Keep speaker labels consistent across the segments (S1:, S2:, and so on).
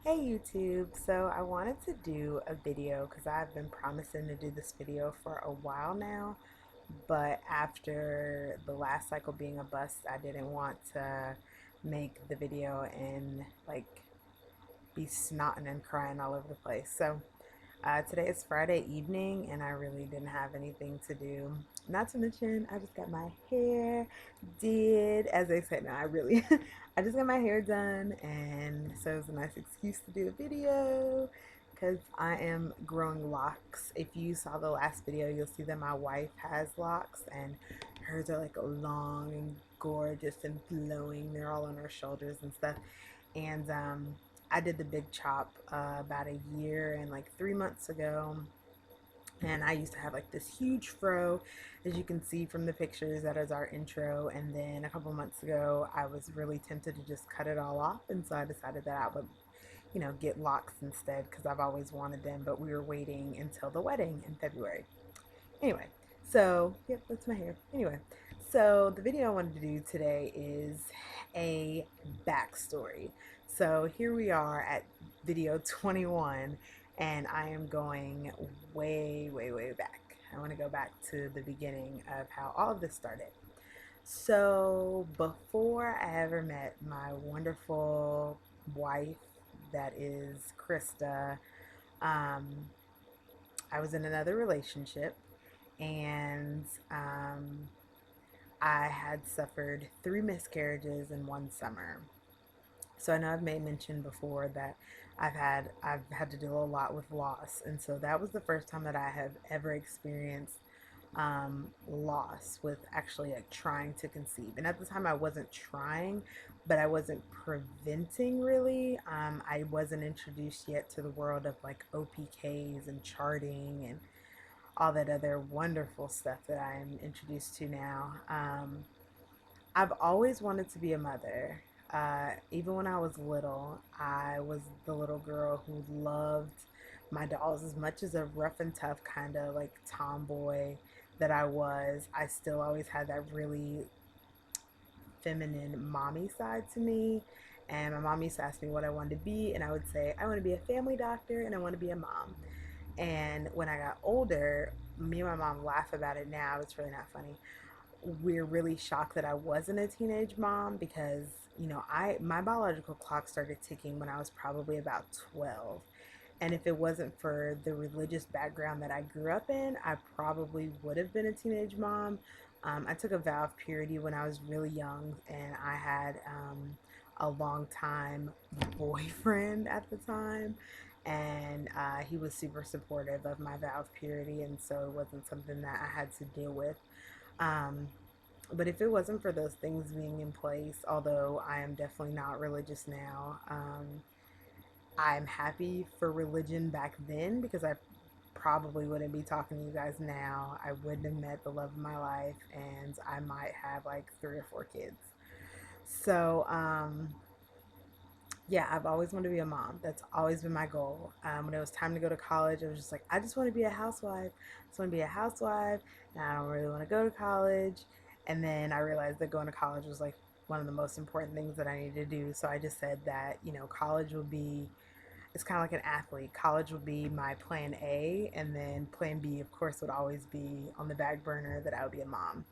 S1: Hey YouTube, so I wanted to do a video because I've been promising to do this video for a while now, but after the last cycle being a bust, I didn't want to make the video and be snotting and crying all over the place. So today is Friday evening and I really didn't have anything to do. Not to mention, I just got my hair did, as they say. No, I really, I just got my hair done, and so it was a nice excuse to do a video because I am growing locks. If you saw the last video, you'll see that my wife has locks, and hers are like long and gorgeous and flowing. They're all on her shoulders and stuff. And I did the big chop about a year and like 3 months ago, and I used to have like this huge fro, as you can see from the pictures. That is our intro. And then a couple months ago I was really tempted to just cut it all off, and so I decided that I would, get locks instead because I've always wanted them, but we were waiting until the wedding in February. Anyway, so yep, that's my hair. Anyway, so the video I wanted to do today is a backstory. So here we are at video 21, and I am going way, way, way back. I want to go back to the beginning of how all of this started. So before I ever met my wonderful wife, that is Krista, um, I was in another relationship, and I had suffered 3 miscarriages in one summer. So I know I've made mention before that I've had to deal a lot with loss, and so that was the first time that I have ever experienced loss with actually like trying to conceive. And at the time I wasn't trying, but I wasn't preventing really. I wasn't introduced yet to the world of like OPKs and charting and all that other wonderful stuff that I'm introduced to now. I've always wanted to be a mother. Even when I was little, I was the little girl who loved my dolls as much as a rough and tough kind of like tomboy that I was. I still always had that really feminine mommy side to me. And my mom used to ask me what I wanted to be, and I would say, I want to be a family doctor and I want to be a mom. And when I got older, me and my mom laugh about it now. It's really not funny. We're really shocked that I wasn't a teenage mom because, my biological clock started ticking when I was probably about 12. And if it wasn't for the religious background that I grew up in, I probably would have been a teenage mom. I took a vow of purity when I was really young, and I had a long time boyfriend at the time, and he was super supportive of my vow of purity, and so it wasn't something that I had to deal with. Um, but if it wasn't for those things being in place, although I am definitely not religious now, I'm happy for religion back then because I probably wouldn't be talking to you guys now. I wouldn't have met the love of my life, and I might have like 3 or 4 kids. So, yeah, I've always wanted to be a mom. That's always been my goal. When it was time to go to college, I was just like, I just want to be a housewife. I just want to be a housewife, and I don't really want to go to college. And then I realized that going to college was like one of the most important things that I needed to do. So I just said that, college would be, it's kind of like an athlete. College would be my plan A, and then plan B, of course, would always be on the back burner that I would be a mom.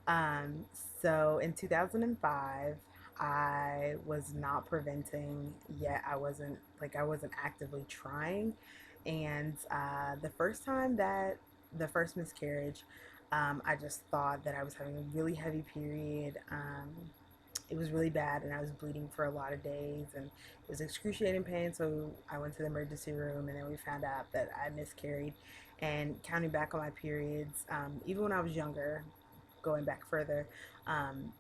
S1: Um, so in 2005, I was not preventing yet. I wasn't actively trying. And the first miscarriage, I just thought that I was having a really heavy period. It was really bad, and I was bleeding for a lot of days, and it was excruciating pain. So I went to the emergency room, and then we found out that I miscarried. And counting back on my periods, even when I was younger, going back further, um,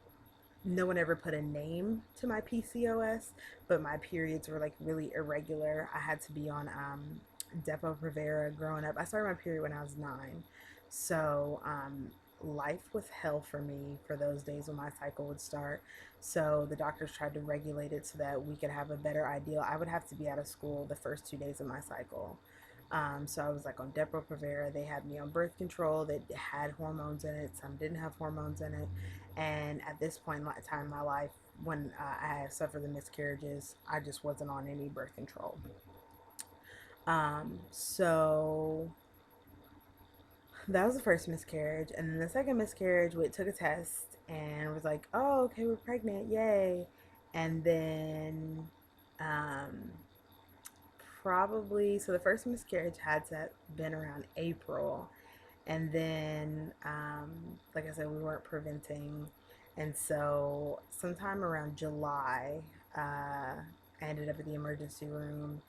S1: no one ever put a name to my PCOS, but my periods were like really irregular. I had to be on Depo-Provera growing up. I started my period when I was 9. So life was hell for me for those days when my cycle would start. So the doctors tried to regulate it so that we could have a better idea. I would have to be out of school the first 2 days of my cycle. So I was like on Depo-Provera. They had me on birth control that had hormones in it. Some didn't have hormones in it. And at this point in time in my life, when I suffered the miscarriages, I just wasn't on any birth control. So that was the first miscarriage. And then the second miscarriage, we took a test and was like, oh, okay, we're pregnant, yay. And then um, probably, so the first miscarriage had to have been around April. And then, like I said, we weren't preventing. And so sometime around July, I ended up at the emergency room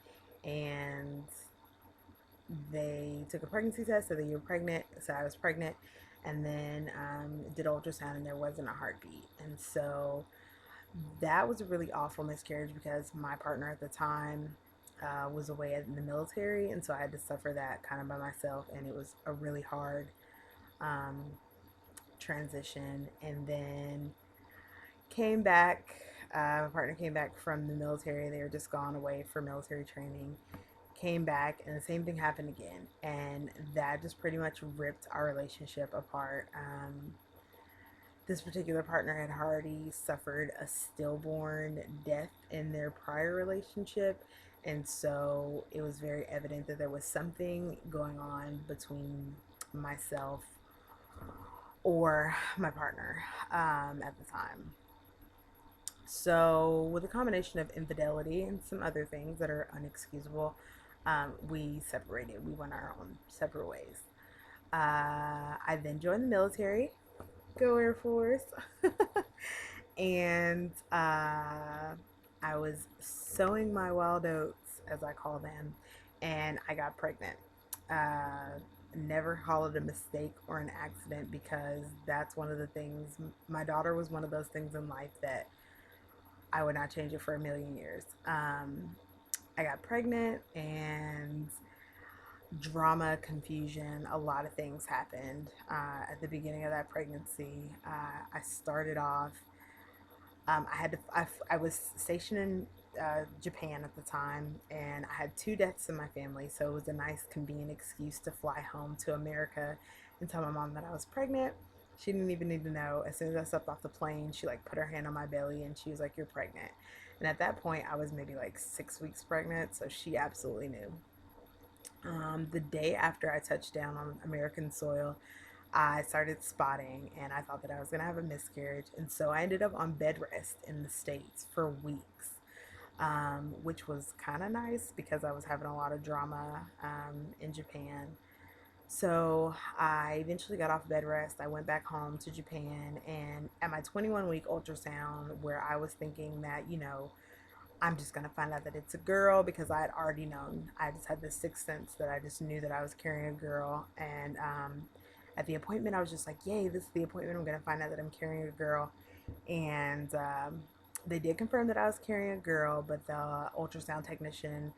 S1: and they took a pregnancy test, so that you were pregnant, so I was pregnant, and then did ultrasound, and there wasn't a heartbeat. And so that was a really awful miscarriage because my partner at the time was away in the military, and so I had to suffer that kind of by myself, and it was a really hard um, transition. And then came back. My partner came back from the military. They were just gone away for military training, came back, and the same thing happened again, and that just pretty much ripped our relationship apart. This particular partner had already suffered a stillborn death in their prior relationship, and so it was very evident that there was something going on between myself or my partner at the time. So, with a combination of infidelity and some other things that are unexcusable, we separated. We went our own separate ways. I then joined the military, go Air Force, and I was sowing my wild oats, as I call them, and I got pregnant. Uh, Never call it a mistake or an accident because that's one of the things. My daughter was one of those things in life that I would not change it for a million years. I got pregnant and drama, confusion, a lot of things happened at the beginning of that pregnancy. I started off, I was stationed in Japan at the time, and I had two deaths in my family, so it was a nice, convenient excuse to fly home to America and tell my mom that I was pregnant. She didn't even need to know. As soon as I stepped off the plane, she like put her hand on my belly and she was like, "You're pregnant." And at that point, I was maybe like 6 weeks pregnant, so she absolutely knew. The day after I touched down on American soil, I started spotting and I thought that I was going to have a miscarriage. And so I ended up on bed rest in the States for weeks, which was kind of nice because I was having a lot of drama in Japan. So I eventually got off bed rest. I went back home to Japan, and at my 21-week ultrasound, where I was thinking that, I'm just gonna find out that it's a girl because I had already known. I just had this sixth sense that I just knew that I was carrying a girl. And at the appointment, I was just like, "Yay, this is the appointment! I'm gonna find out that I'm carrying a girl." And they did confirm that I was carrying a girl, but the ultrasound technician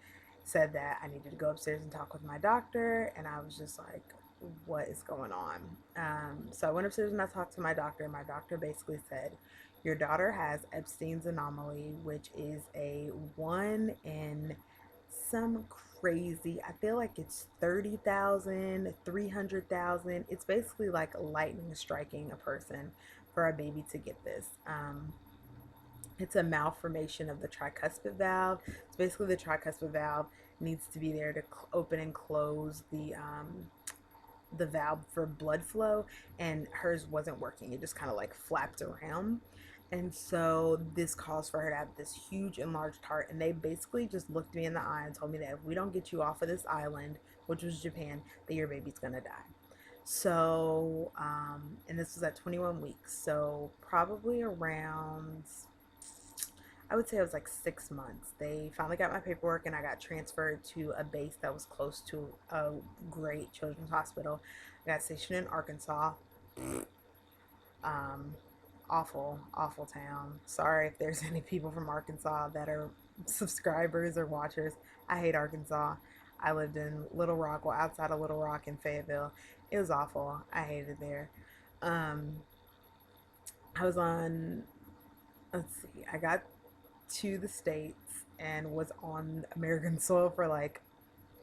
S1: said that I needed to go upstairs and talk with my doctor. And I was just like, "What is going on?" So I went upstairs and I talked to my doctor. My doctor basically said, your daughter has Epstein's anomaly, which is a one in some crazy, I feel like it's 30,000, 300,000. It's basically like lightning striking a person for a baby to get this. It's a malformation of the tricuspid valve. So basically, the tricuspid valve needs to be there to open and close the valve for blood flow, and hers wasn't working. It just kind of like flapped around. And so this caused for her to have this huge enlarged heart. And they basically just looked me in the eye and told me that if we don't get you off of this island, which was Japan, that your baby's gonna die. So, and this was at 21 weeks. So probably around, I would say it was like 6 months. They finally got my paperwork and I got transferred to a base that was close to a great children's hospital. I got stationed in Arkansas. Um, Awful, awful town. Sorry if there's any people from Arkansas that are subscribers or watchers. I hate Arkansas. I lived in Little Rock, well, outside of Little Rock in Fayetteville. It was awful. I hated it there. Um, I was on, let's see, I got to the States and was on American soil for like,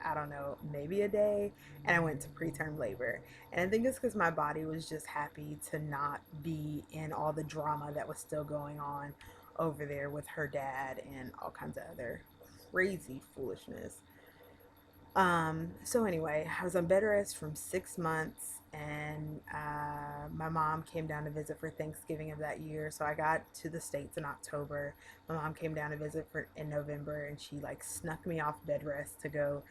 S1: I don't know, maybe a day, and I went to preterm labor. And I think it's because my body was just happy to not be in all the drama that was still going on over there with her dad and all kinds of other crazy foolishness. So anyway, I was on bed rest from 6 months, and my mom came down to visit for Thanksgiving of that year. So I got to the States in October. My mom came down to visit for in November, and she like snuck me off bed rest to go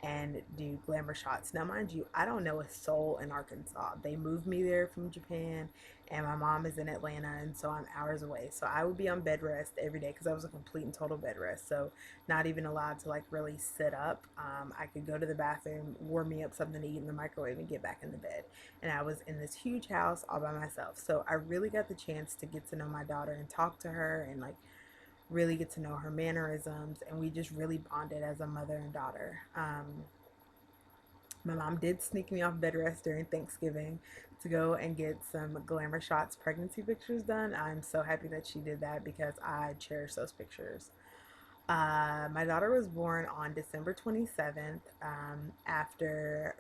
S1: and do glamour shots. Now, mind you, I don't know a soul in Arkansas. They moved me there from Japan, and my mom is in Atlanta, and so I'm hours away. So I would be on bed rest every day because I was a complete and total bed rest. So not even allowed to like really sit up. I could go to the bathroom, warm me up something to eat in the microwave, and get back in the bed. And I was in this huge house all by myself. So I really got the chance to get to know my daughter and talk to her and like really get to know her mannerisms. And we just really bonded as a mother and daughter. My mom did sneak me off bed rest during Thanksgiving to go and get some glamour shots pregnancy pictures done. I'm so happy that she did that because I cherish those pictures. My daughter was born on December 27th, after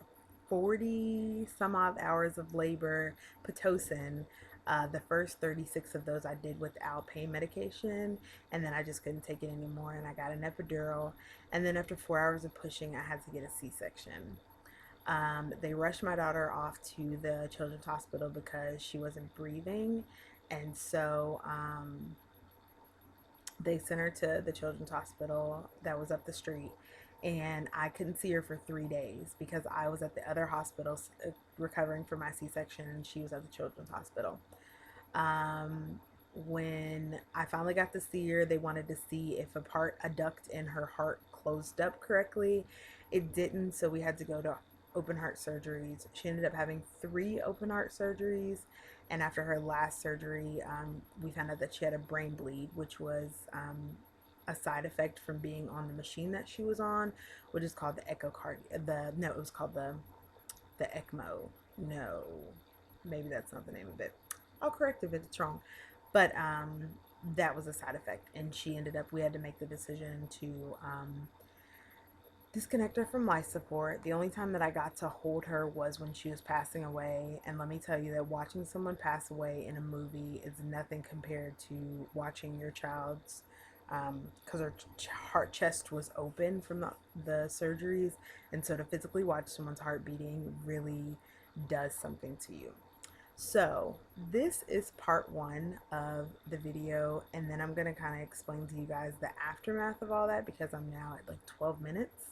S1: 40 some odd hours of labor, Pitocin. The first 36 of those I did without pain medication, and then I just couldn't take it anymore, and I got an epidural. And then after 4 hours of pushing, I had to get a C-section. They rushed my daughter off to the children's hospital because she wasn't breathing, and so they sent her to the children's hospital that was up the street, and I couldn't see her for 3 days because I was at the other hospital recovering from my C-section, and she was at the children's hospital. um, when I finally got to see her, they wanted to see if a duct in her heart closed up correctly. It didn't, so we had to go to open heart surgeries. She ended up having 3 open heart surgeries, and after her last surgery, we found out that she had a brain bleed, which was a side effect from being on the machine that she was on, which is called the echocard. The no, it was called the ECMO. No, maybe that's not the name of it. I'll correct if it's wrong. But that was a side effect, and she ended up. We had to make the decision to disconnect her from life support. The only time that I got to hold her was when she was passing away. And let me tell you that watching someone pass away in a movie is nothing compared to watching your child's, because her heart chest was open from the surgeries. And so to physically watch someone's heart beating really does something to you. So this is part one of the video, and then I'm going to kind of explain to you guys the aftermath of all that because I'm now at like 12 minutes.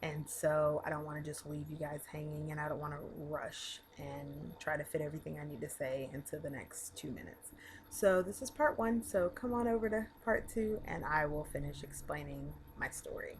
S1: And so I don't want to just leave you guys hanging, and I don't want to rush and try to fit everything I need to say into the next 2 minutes. So this is part one. So come on over to part two, and I will finish explaining my story.